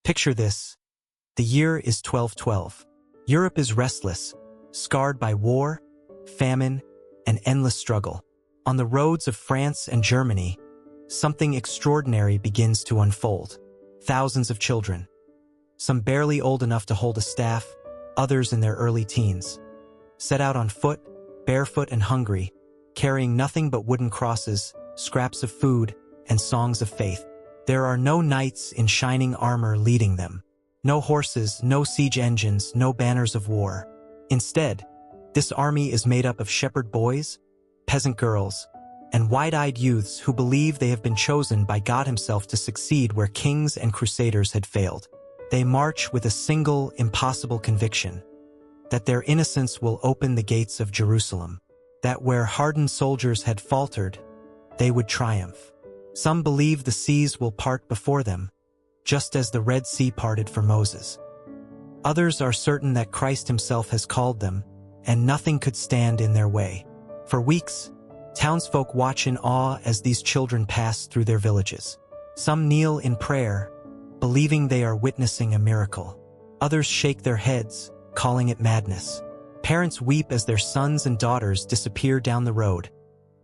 Picture this. The year is 1212. Europe is restless, scarred by war, famine, and endless struggle. On the roads of France and Germany, something extraordinary begins to unfold. Thousands of children, some barely old enough to hold a staff, others in their early teens, set out on foot, barefoot and hungry, carrying nothing but wooden crosses, scraps of food, and songs of faith. There are no knights in shining armor leading them. No horses, no siege engines, no banners of war. Instead, this army is made up of shepherd boys, peasant girls, and wide-eyed youths who believe they have been chosen by God Himself to succeed where kings and crusaders had failed. They march with a single, impossible conviction: that their innocence will open the gates of Jerusalem, that where hardened soldiers had faltered, they would triumph. Some believe the seas will part before them, just as the Red Sea parted for Moses. Others are certain that Christ Himself has called them, and nothing could stand in their way. For weeks, townsfolk watch in awe as these children pass through their villages. Some kneel in prayer, believing they are witnessing a miracle. Others shake their heads, calling it madness. Parents weep as their sons and daughters disappear down the road,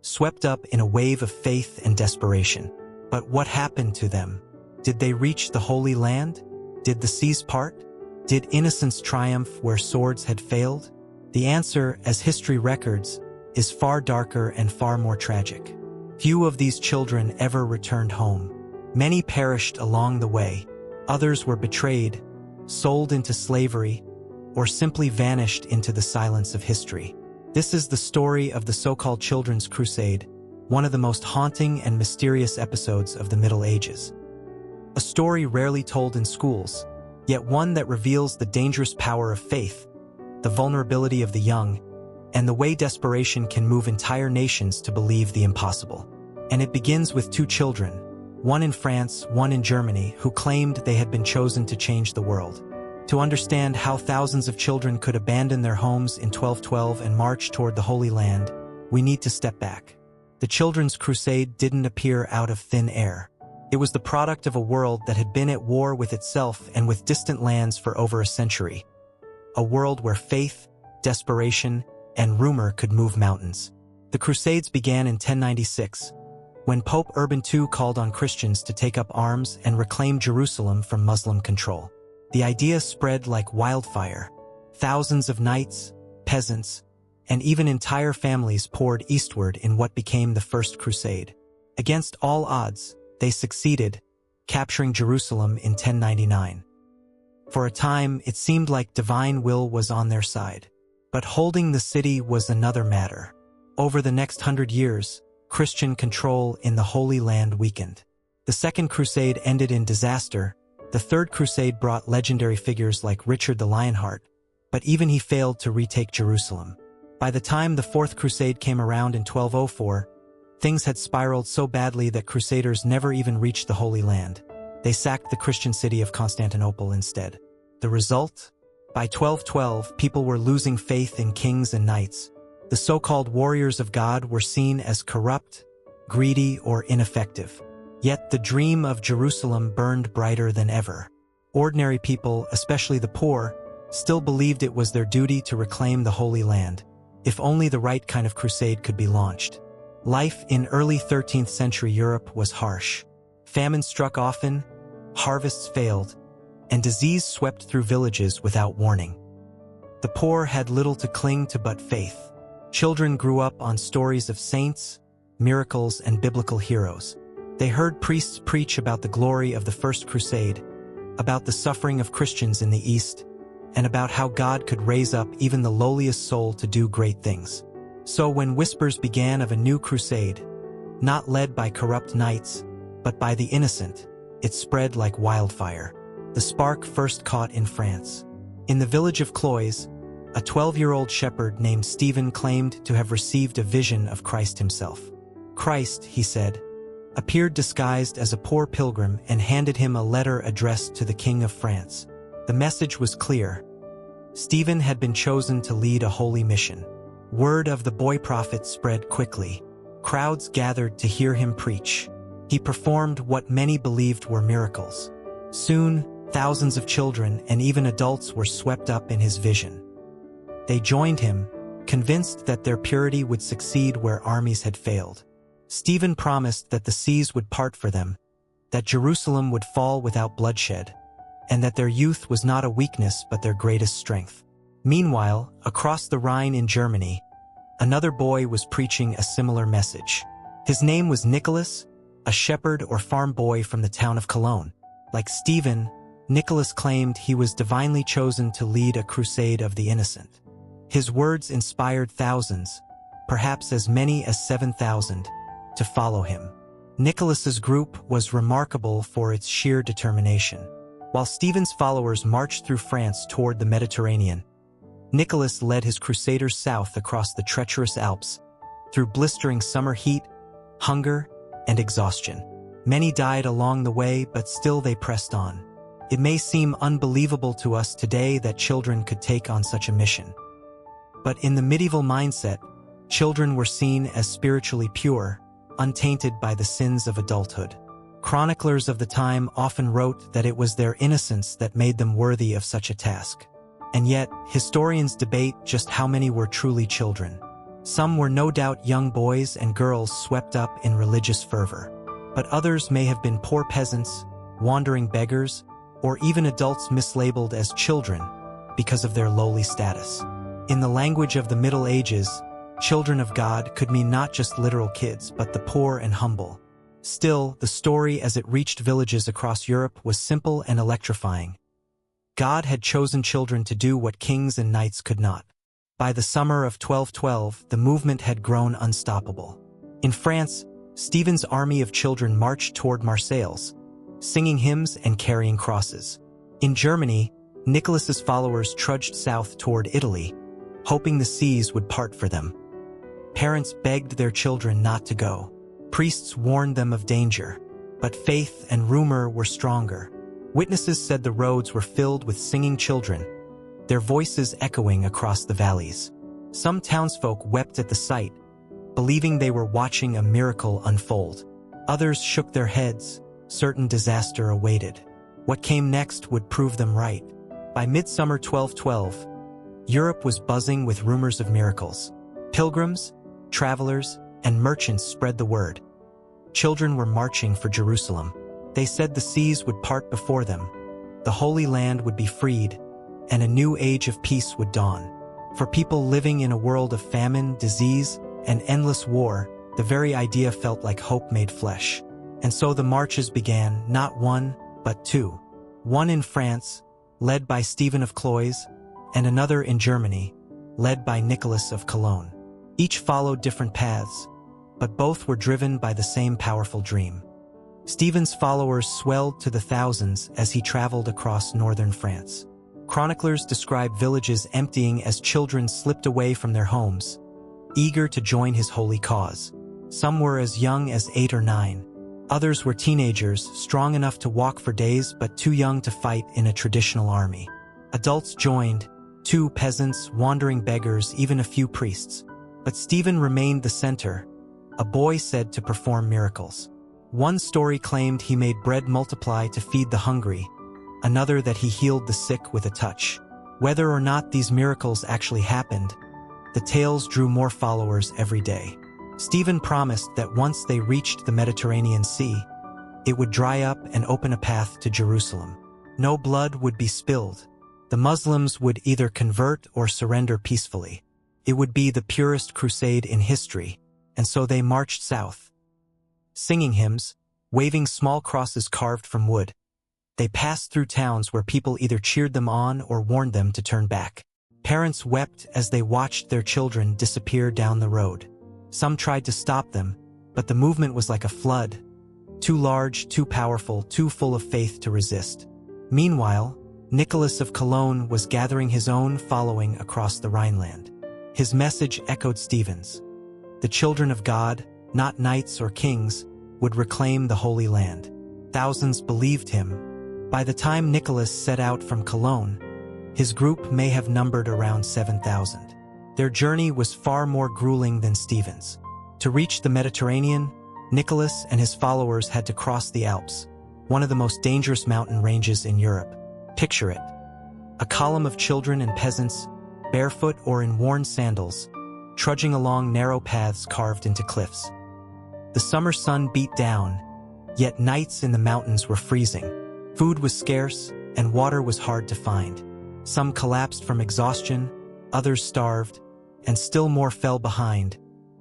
swept up in a wave of faith and desperation. But what happened to them? Did they reach the Holy Land? Did the seas part? Did innocence triumph where swords had failed? The answer, as history records, is far darker and far more tragic. Few of these children ever returned home. Many perished along the way. Others were betrayed, sold into slavery, or simply vanished into the silence of history. This is the story of the so-called Children's Crusade, one of the most haunting and mysterious episodes of the Middle Ages. A story rarely told in schools, yet one that reveals the dangerous power of faith, the vulnerability of the young, and the way desperation can move entire nations to believe the impossible. And it begins with two children, one in France, one in Germany, who claimed they had been chosen to change the world. To understand how thousands of children could abandon their homes in 1212 and march toward the Holy Land, we need to step back. The Children's Crusade didn't appear out of thin air. It was the product of a world that had been at war with itself and with distant lands for over a century. A world where faith, desperation, and rumor could move mountains. The Crusades began in 1096, when Pope Urban II called on Christians to take up arms and reclaim Jerusalem from Muslim control. The idea spread like wildfire. Thousands of knights, peasants, and even entire families poured eastward in what became the First Crusade. Against all odds, they succeeded, capturing Jerusalem in 1099. For a time, it seemed like divine will was on their side. But holding the city was another matter. Over the next 100 years, Christian control in the Holy Land weakened. The Second Crusade ended in disaster. The Third Crusade brought legendary figures like Richard the Lionheart, but even he failed to retake Jerusalem. By the time the Fourth Crusade came around in 1204, things had spiraled so badly that crusaders never even reached the Holy Land. They sacked the Christian city of Constantinople instead. The result? By 1212, people were losing faith in kings and knights. The so-called warriors of God were seen as corrupt, greedy, or ineffective. Yet the dream of Jerusalem burned brighter than ever. Ordinary people, especially the poor, still believed it was their duty to reclaim the Holy Land, if only the right kind of crusade could be launched. Life in early 13th century Europe was harsh. Famine struck often, harvests failed, and disease swept through villages without warning. The poor had little to cling to but faith. Children grew up on stories of saints, miracles, and biblical heroes. They heard priests preach about the glory of the First Crusade, about the suffering of Christians in the East, and about how God could raise up even the lowliest soul to do great things. So when whispers began of a new crusade, not led by corrupt knights, but by the innocent, it spread like wildfire. The spark first caught in France. In the village of Cloyes, a 12-year-old shepherd named Stephen claimed to have received a vision of Christ himself. Christ, he said, appeared disguised as a poor pilgrim and handed him a letter addressed to the King of France. The message was clear. Stephen had been chosen to lead a holy mission. Word of the boy prophet spread quickly. Crowds gathered to hear him preach. He performed what many believed were miracles. Soon, Thousands of children and even adults were swept up in his vision. They joined him, convinced that their purity would succeed where armies had failed. Stephen promised that the seas would part for them, that Jerusalem would fall without bloodshed, and that their youth was not a weakness but their greatest strength. Meanwhile, across the Rhine in Germany, another boy was preaching a similar message. His name was Nicholas, a shepherd or farm boy from the town of Cologne. Like Stephen, Nicholas claimed he was divinely chosen to lead a crusade of the innocent. His words inspired thousands, perhaps as many as 7,000, to follow him. Nicholas's group was remarkable for its sheer determination. While Stephen's followers marched through France toward the Mediterranean, Nicholas led his crusaders south across the treacherous Alps, through blistering summer heat, hunger, and exhaustion. Many died along the way, but still they pressed on. It may seem unbelievable to us today that children could take on such a mission. But in the medieval mindset, children were seen as spiritually pure, untainted by the sins of adulthood. Chroniclers of the time often wrote that it was their innocence that made them worthy of such a task. And yet, historians debate just how many were truly children. Some were no doubt young boys and girls swept up in religious fervor. But others may have been poor peasants, wandering beggars, or even adults mislabeled as children because of their lowly status. In the language of the Middle Ages, children of God could mean not just literal kids, but the poor and humble. Still, the story as it reached villages across Europe was simple and electrifying. God had chosen children to do what kings and knights could not. By the summer of 1212, the movement had grown unstoppable. In France, Stephen's army of children marched toward Marseilles, singing hymns and carrying crosses. In Germany, Nicholas's followers trudged south toward Italy, hoping the seas would part for them. Parents begged their children not to go. Priests warned them of danger, but faith and rumor were stronger. Witnesses said the roads were filled with singing children, their voices echoing across the valleys. Some townsfolk wept at the sight, believing they were watching a miracle unfold. Others shook their heads, certain disaster awaited. What came next would prove them right. By midsummer 1212, Europe was buzzing with rumors of miracles. Pilgrims, travelers, and merchants spread the word. Children were marching for Jerusalem. They said the seas would part before them, the Holy Land would be freed, and a new age of peace would dawn. For people living in a world of famine, disease, and endless war, the very idea felt like hope made flesh. And so the marches began, not one, but two. One in France, led by Stephen of Cloyes, and another in Germany, led by Nicholas of Cologne. Each followed different paths, but both were driven by the same powerful dream. Stephen's followers swelled to the thousands as he traveled across northern France. Chroniclers describe villages emptying as children slipped away from their homes, eager to join his holy cause. Some were as young as 8 or 9. Others were teenagers, strong enough to walk for days but too young to fight in a traditional army. Adults joined, too, peasants, wandering beggars, even a few priests. But Stephen remained the center, a boy said to perform miracles. One story claimed he made bread multiply to feed the hungry, another that he healed the sick with a touch. Whether or not these miracles actually happened, the tales drew more followers every day. Stephen promised that once they reached the Mediterranean Sea, it would dry up and open a path to Jerusalem. No blood would be spilled. The Muslims would either convert or surrender peacefully. It would be the purest crusade in history, and so they marched south. Singing hymns, waving small crosses carved from wood, they passed through towns where people either cheered them on or warned them to turn back. Parents wept as they watched their children disappear down the road. Some tried to stop them, but the movement was like a flood, too large, too powerful, too full of faith to resist. Meanwhile, Nicholas of Cologne was gathering his own following across the Rhineland. His message echoed Stephen's. The children of God, not knights or kings, would reclaim the Holy Land. Thousands believed him. By the time Nicholas set out from Cologne, his group may have numbered around 7,000. Their journey was far more grueling than Stephen's. To reach the Mediterranean, Nicholas and his followers had to cross the Alps, one of the most dangerous mountain ranges in Europe. Picture it. A column of children and peasants, barefoot or in worn sandals, trudging along narrow paths carved into cliffs. The summer sun beat down, yet nights in the mountains were freezing. Food was scarce, and water was hard to find. Some collapsed from exhaustion, others starved, and still more fell behind,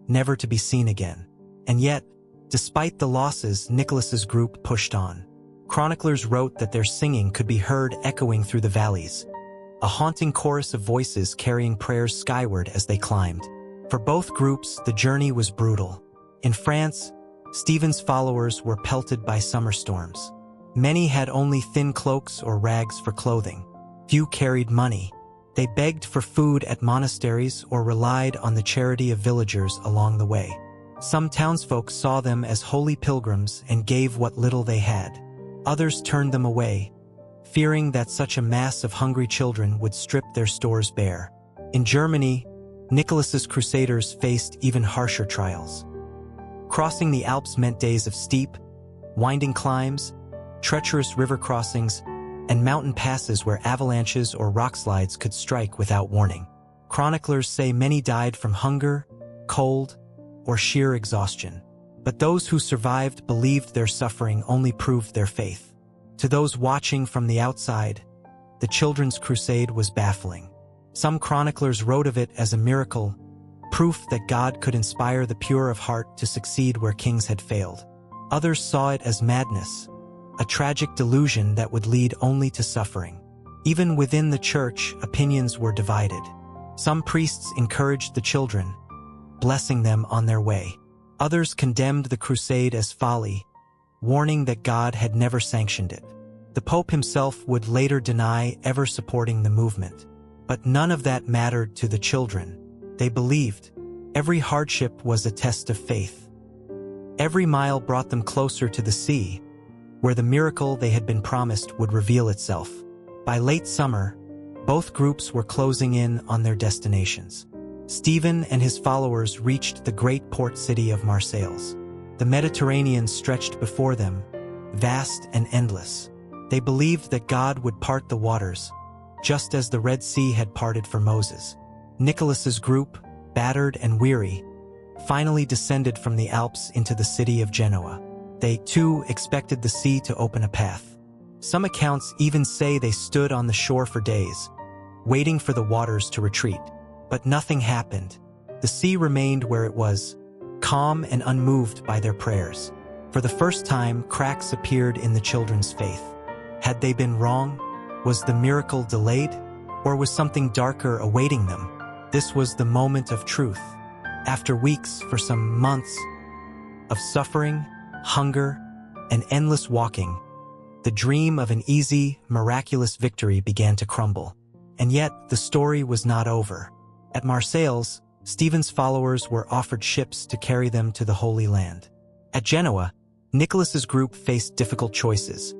never to be seen again. And yet, despite the losses, Nicholas's group pushed on. Chroniclers wrote that their singing could be heard echoing through the valleys, a haunting chorus of voices carrying prayers skyward as they climbed. For both groups, the journey was brutal. In France, Stephen's followers were pelted by summer storms. Many had only thin cloaks or rags for clothing. Few carried money. They begged for food at monasteries or relied on the charity of villagers along the way. Some townsfolk saw them as holy pilgrims and gave what little they had. Others turned them away, fearing that such a mass of hungry children would strip their stores bare. In Germany, Nicholas's crusaders faced even harsher trials. Crossing the Alps meant days of steep, winding climbs, treacherous river crossings, and mountain passes where avalanches or rockslides could strike without warning. Chroniclers say many died from hunger, cold, or sheer exhaustion. But those who survived believed their suffering only proved their faith. To those watching from the outside, the Children's Crusade was baffling. Some chroniclers wrote of it as a miracle, proof that God could inspire the pure of heart to succeed where kings had failed. Others saw it as madness, a tragic delusion that would lead only to suffering. Even within the church, opinions were divided. Some priests encouraged the children, blessing them on their way. Others condemned the crusade as folly, warning that God had never sanctioned it. The Pope himself would later deny ever supporting the movement. But none of that mattered to the children. They believed every hardship was a test of faith. Every mile brought them closer to the sea, where the miracle they had been promised would reveal itself. By late summer, both groups were closing in on their destinations. Stephen and his followers reached the great port city of Marseilles. The Mediterranean stretched before them, vast and endless. They believed that God would part the waters, just as the Red Sea had parted for Moses. Nicholas's group, battered and weary, finally descended from the Alps into the city of Genoa. They, too, expected the sea to open a path. Some accounts even say they stood on the shore for days, waiting for the waters to retreat. But nothing happened. The sea remained where it was, calm and unmoved by their prayers. For the first time, cracks appeared in the children's faith. Had they been wrong? Was the miracle delayed? Or was something darker awaiting them? This was the moment of truth. After weeks, for some months, of suffering, hunger, and endless walking, the dream of an easy, miraculous victory began to crumble. And yet, the story was not over. At Marseilles, Stephen's followers were offered ships to carry them to the Holy Land. At Genoa, Nicholas's group faced difficult choices: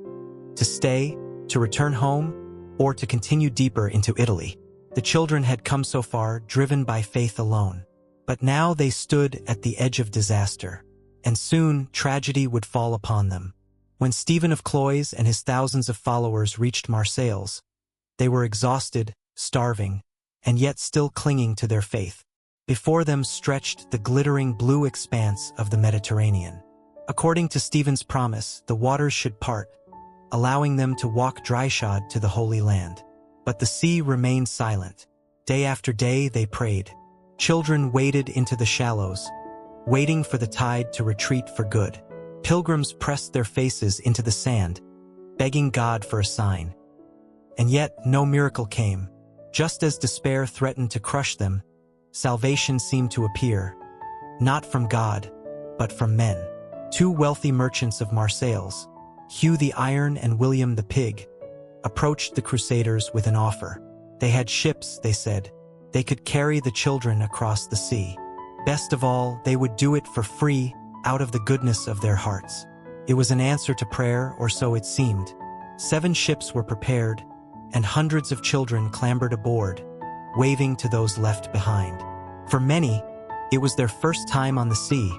to stay, to return home, or to continue deeper into Italy. The children had come so far, driven by faith alone. But now they stood at the edge of disaster, and soon tragedy would fall upon them. When Stephen of Cloyes and his thousands of followers reached Marseilles, they were exhausted, starving, and yet still clinging to their faith. Before them stretched the glittering blue expanse of the Mediterranean. According to Stephen's promise, the waters should part, allowing them to walk dry-shod to the Holy Land. But the sea remained silent. Day after day they prayed. Children waded into the shallows, waiting for the tide to retreat for good. Pilgrims pressed their faces into the sand, begging God for a sign. And yet no miracle came. Just as despair threatened to crush them, salvation seemed to appear, not from God, but from men. Two wealthy merchants of Marseilles, Hugh the Iron and William the Pig, approached the Crusaders with an offer. They had ships, they said. They could carry the children across the sea. Best of all, they would do it for free, out of the goodness of their hearts. It was an answer to prayer, or so it seemed. 7 ships were prepared, and hundreds of children clambered aboard, waving to those left behind. For many, it was their first time on the sea,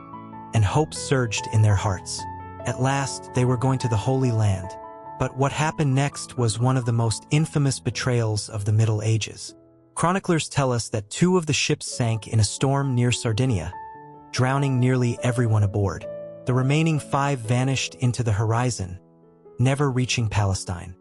and hope surged in their hearts. At last, they were going to the Holy Land. But what happened next was one of the most infamous betrayals of the Middle Ages. Chroniclers tell us that 2 of the ships sank in a storm near Sardinia, drowning nearly everyone aboard. The remaining 5 vanished into the horizon, never reaching Palestine.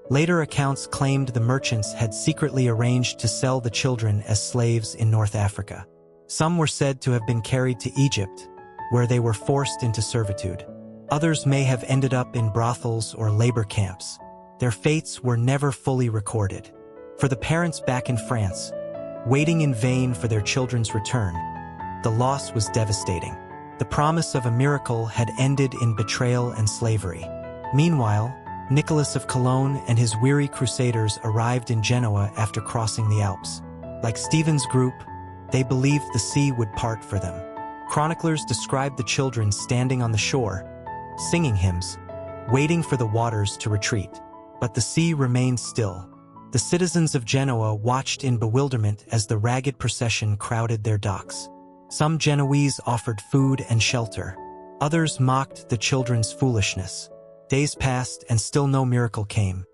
Later accounts claimed the merchants had secretly arranged to sell the children as slaves in North Africa. Some were said to have been carried to Egypt, where they were forced into servitude. Others may have ended up in brothels or labor camps. Their fates were never fully recorded. For the parents back in France, waiting in vain for their children's return, the loss was devastating. The promise of a miracle had ended in betrayal and slavery. Meanwhile, Nicholas of Cologne and his weary crusaders arrived in Genoa after crossing the Alps. Like Stephen's group, they believed the sea would part for them. Chroniclers described the children standing on the shore, singing hymns, waiting for the waters to retreat. But the sea remained still. The citizens of Genoa watched in bewilderment as the ragged procession crowded their docks. Some Genoese offered food and shelter. Others mocked the children's foolishness. Days passed and still no miracle came.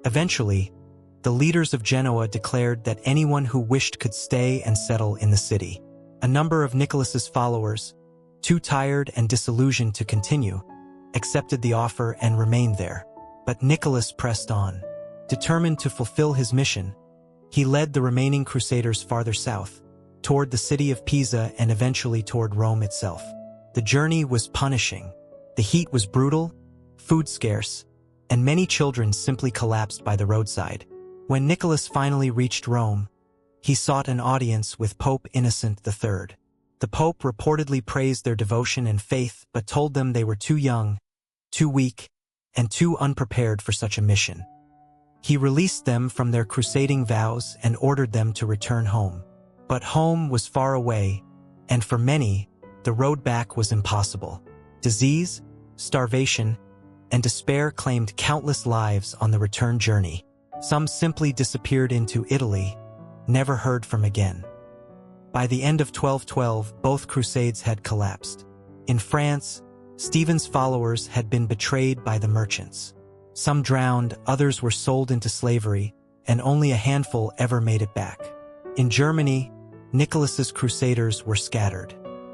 Eventually, the leaders of Genoa declared that anyone who wished could stay and settle in the city. A number of Nicholas's followers, too tired and disillusioned to continue, accepted the offer and remained there. But Nicholas pressed on. Determined to fulfill his mission, he led the remaining crusaders farther south, toward the city of Pisa and eventually toward Rome itself. The journey was punishing. The heat was brutal, food scarce, and many children simply collapsed by the roadside. When Nicholas finally reached Rome, he sought an audience with Pope Innocent III. The Pope reportedly praised their devotion and faith but told them they were too young, too weak, and too unprepared for such a mission. He released them from their crusading vows and ordered them to return home. But home was far away, and for many, the road back was impossible. Disease, starvation, and despair claimed countless lives on the return journey. Some simply disappeared into Italy, never heard from again. By the end of 1212, both crusades had collapsed. In France, Stephen's followers had been betrayed by the merchants. Some drowned, others were sold into slavery, and only a handful ever made it back. In Germany, Nicholas's crusaders were scattered.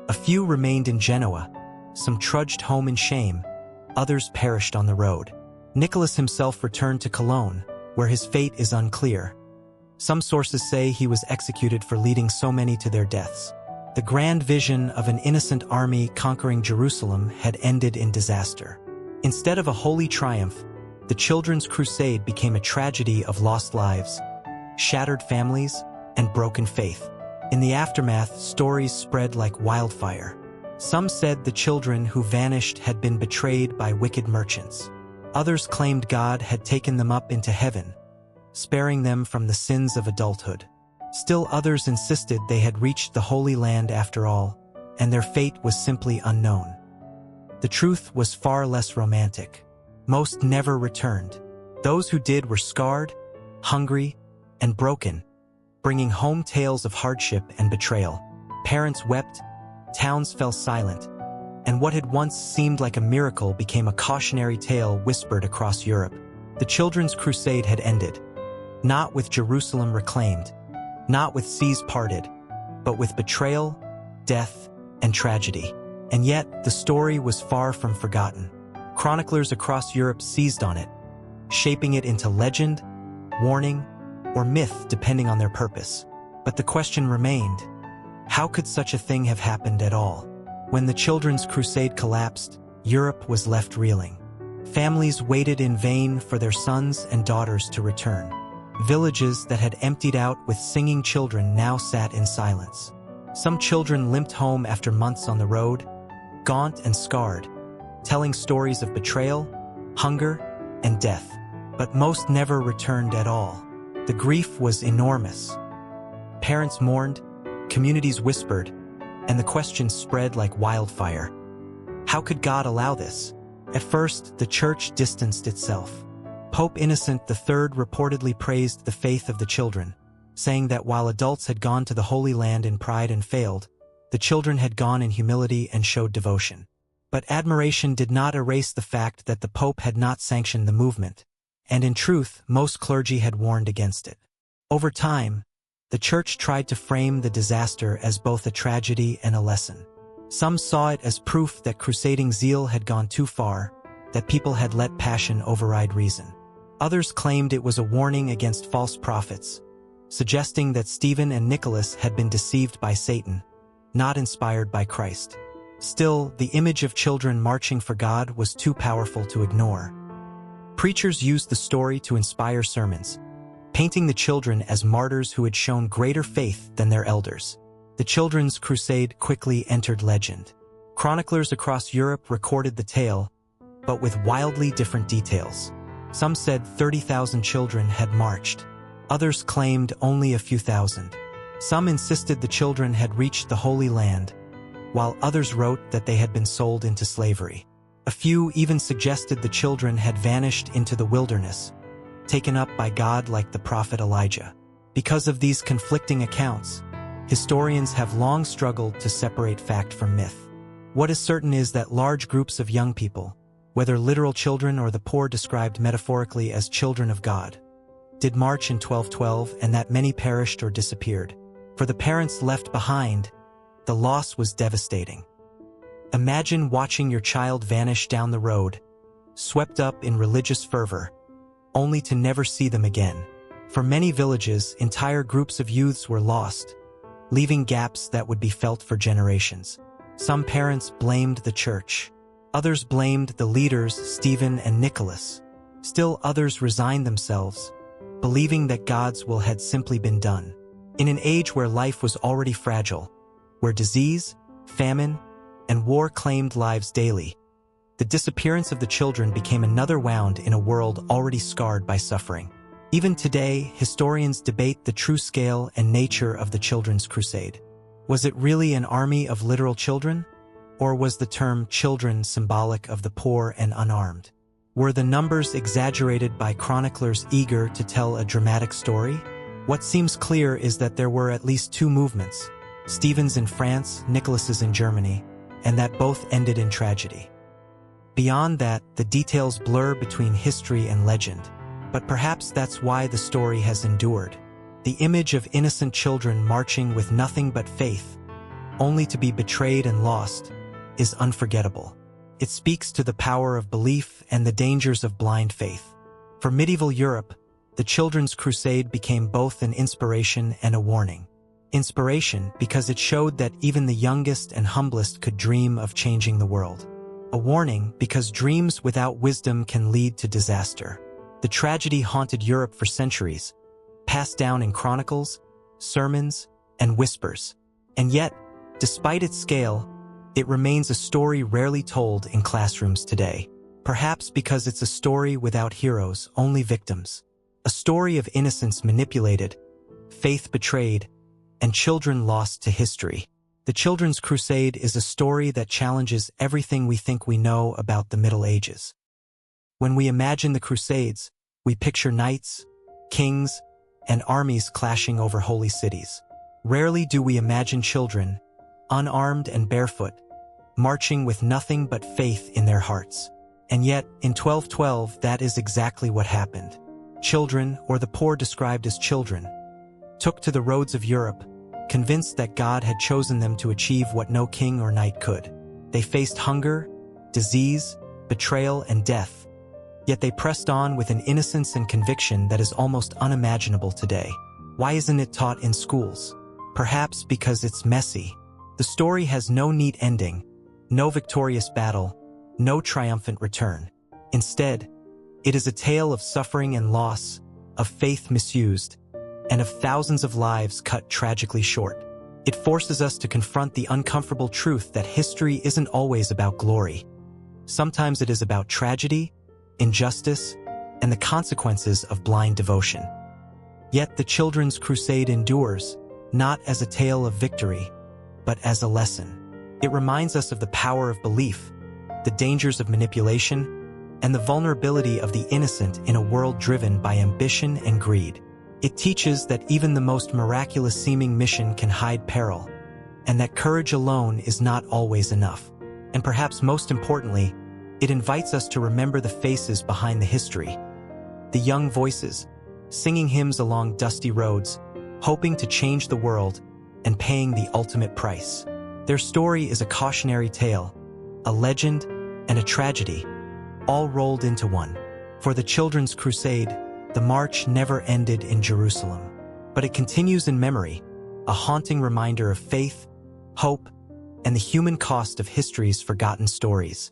A few remained in Genoa, some trudged home in shame, others perished on the road. Nicholas himself returned to Cologne, where his fate is unclear. Some sources say he was executed for leading so many to their deaths. The grand vision of an innocent army conquering Jerusalem had ended in disaster. Instead of a holy triumph, the Children's Crusade became a tragedy of lost lives, shattered families, and broken faith. In the aftermath, stories spread like wildfire. Some said the children who vanished had been betrayed by wicked merchants. Others claimed God had taken them up into heaven, sparing them from the sins of adulthood. Still others insisted they had reached the Holy Land after all, and their fate was simply unknown. The truth was far less romantic. Most never returned. Those who did were scarred, hungry, and broken, bringing home tales of hardship and betrayal. Parents wept, towns fell silent, and what had once seemed like a miracle became a cautionary tale whispered across Europe. The Children's Crusade had ended, not with Jerusalem reclaimed, not with seas parted, but with betrayal, death, and tragedy. And yet, the story was far from forgotten. Chroniclers across Europe seized on it, shaping it into legend, warning, or myth depending on their purpose. But the question remained, how could such a thing have happened at all? When the Children's Crusade collapsed, Europe was left reeling. Families waited in vain for their sons and daughters to return. Villages that had emptied out with singing children now sat in silence. Some children limped home after months on the road, gaunt and scarred, telling stories of betrayal, hunger, and death. But most never returned at all. The grief was enormous. Parents mourned, communities whispered, and the questions spread like wildfire. How could God allow this? At first, the church distanced itself. Pope Innocent III reportedly praised the faith of the children, saying that while adults had gone to the Holy Land in pride and failed, the children had gone in humility and showed devotion. But admiration did not erase the fact that the Pope had not sanctioned the movement, and in truth, most clergy had warned against it. Over time, the Church tried to frame the disaster as both a tragedy and a lesson. Some saw it as proof that crusading zeal had gone too far, that people had let passion override reason. Others claimed it was a warning against false prophets, suggesting that Stephen and Nicholas had been deceived by Satan, not inspired by Christ. Still, the image of children marching for God was too powerful to ignore. Preachers used the story to inspire sermons, painting the children as martyrs who had shown greater faith than their elders. The Children's Crusade quickly entered legend. Chroniclers across Europe recorded the tale, but with wildly different details. Some said 30,000 children had marched. Others claimed only a few thousand. Some insisted the children had reached the Holy Land, while others wrote that they had been sold into slavery. A few even suggested the children had vanished into the wilderness, taken up by God like the prophet Elijah. Because of these conflicting accounts, historians have long struggled to separate fact from myth. What is certain is that large groups of young people, whether literal children or the poor described metaphorically as children of God, did march in 1212, and that many perished or disappeared. For the parents left behind, the loss was devastating. Imagine watching your child vanish down the road, swept up in religious fervor, only to never see them again. For many villages, entire groups of youths were lost, leaving gaps that would be felt for generations. Some parents blamed the church. Others blamed the leaders, Stephen and Nicholas. Still others resigned themselves, believing that God's will had simply been done. In an age where life was already fragile, where disease, famine, and war claimed lives daily, the disappearance of the children became another wound in a world already scarred by suffering. Even today, historians debate the true scale and nature of the Children's Crusade. Was it really an army of literal children? Or was the term children symbolic of the poor and unarmed? Were the numbers exaggerated by chroniclers eager to tell a dramatic story? What seems clear is that there were at least two movements, Stephen's in France, Nicholas's in Germany, and that both ended in tragedy. Beyond that, the details blur between history and legend. But perhaps that's why the story has endured. The image of innocent children marching with nothing but faith, only to be betrayed and lost, is unforgettable. It speaks to the power of belief and the dangers of blind faith. For medieval Europe, the Children's Crusade became both an inspiration and a warning. Inspiration because it showed that even the youngest and humblest could dream of changing the world. A warning because dreams without wisdom can lead to disaster. The tragedy haunted Europe for centuries, passed down in chronicles, sermons, and whispers. And yet, despite its scale, it remains a story rarely told in classrooms today. Perhaps because it's a story without heroes, only victims. A story of innocence manipulated, faith betrayed, and children lost to history. The Children's Crusade is a story that challenges everything we think we know about the Middle Ages. When we imagine the Crusades, we picture knights, kings, and armies clashing over holy cities. Rarely do we imagine children, unarmed and barefoot, marching with nothing but faith in their hearts. And yet, in 1212, that is exactly what happened. Children, or the poor described as children, took to the roads of Europe, convinced that God had chosen them to achieve what no king or knight could. They faced hunger, disease, betrayal, and death, yet they pressed on with an innocence and conviction that is almost unimaginable today. Why isn't it taught in schools? Perhaps because it's messy. The story has no neat ending, no victorious battle, no triumphant return. Instead, it is a tale of suffering and loss, of faith misused, and of thousands of lives cut tragically short. It forces us to confront the uncomfortable truth that history isn't always about glory. Sometimes it is about tragedy, injustice, and the consequences of blind devotion. Yet the Children's Crusade endures, not as a tale of victory, but as a lesson. It reminds us of the power of belief, the dangers of manipulation, and the vulnerability of the innocent in a world driven by ambition and greed. It teaches that even the most miraculous-seeming mission can hide peril, and that courage alone is not always enough. And perhaps most importantly, it invites us to remember the faces behind the history. The young voices, singing hymns along dusty roads, hoping to change the world and paying the ultimate price. Their story is a cautionary tale, a legend, and a tragedy, all rolled into one. For the Children's Crusade, the march never ended in Jerusalem, but it continues in memory, a haunting reminder of faith, hope, and the human cost of history's forgotten stories.